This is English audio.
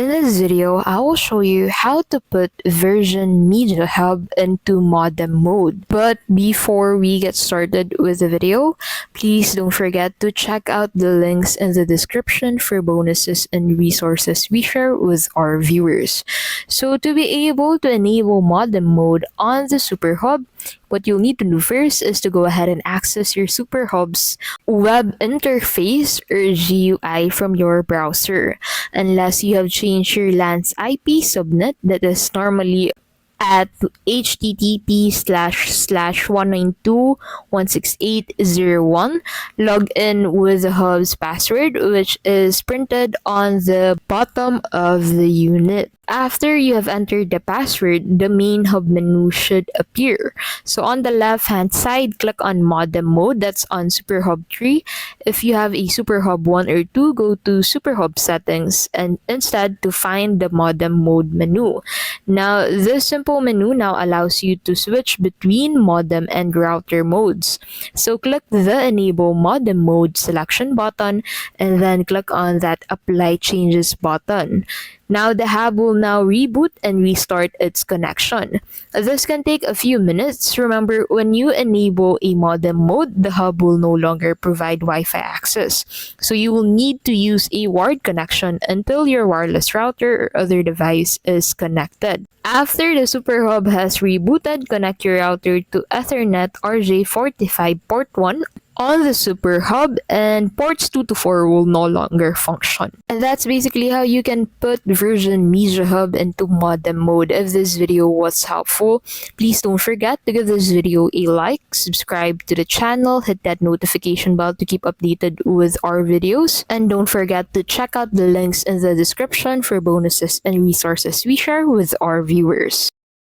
In this video, I will show you how to put Version Media Hub into Modem Mode. But before we get started with the video, please don't forget to check out the links in the description for bonuses and resources we share with our viewers. So to be able to enable Modem Mode on the Super Hub, what you'll need to do first is to go ahead and access your Super Hub's web interface or GUI from your browser. Unless you have changed your LAN's IP subnet that is normally at http://192.168.0.1, log in with the hub's password, which is printed on the bottom of the unit. After you have entered the password, the main hub menu should appear. So on the left hand side, click on Modem Mode, that's on Super Hub 3. If you have a Super Hub 1 or 2, go to Super Hub settings and instead to find the Modem Mode menu. Now, this simple menu now allows you to switch between modem and router modes. So click the Enable Modem Mode selection button and then click on that Apply Changes button. Now the hub will now reboot and restart its connection. This can take a few minutes. Remember, when you enable a modem mode, the hub will no longer provide Wi-Fi access. So you will need to use a wired connection until your wireless router or other device is connected. After the Super Hub has rebooted, connect your router to Ethernet RJ45 port 1 on the Super Hub, and ports 2 to 4 will no longer function. And that's basically how you can put Version Media Hub into Modem Mode. If this video was helpful, please don't forget to give this video a like, subscribe to the channel, hit that notification bell to keep updated with our videos, and don't forget to check out the links in the description for bonuses and resources we share with our viewers.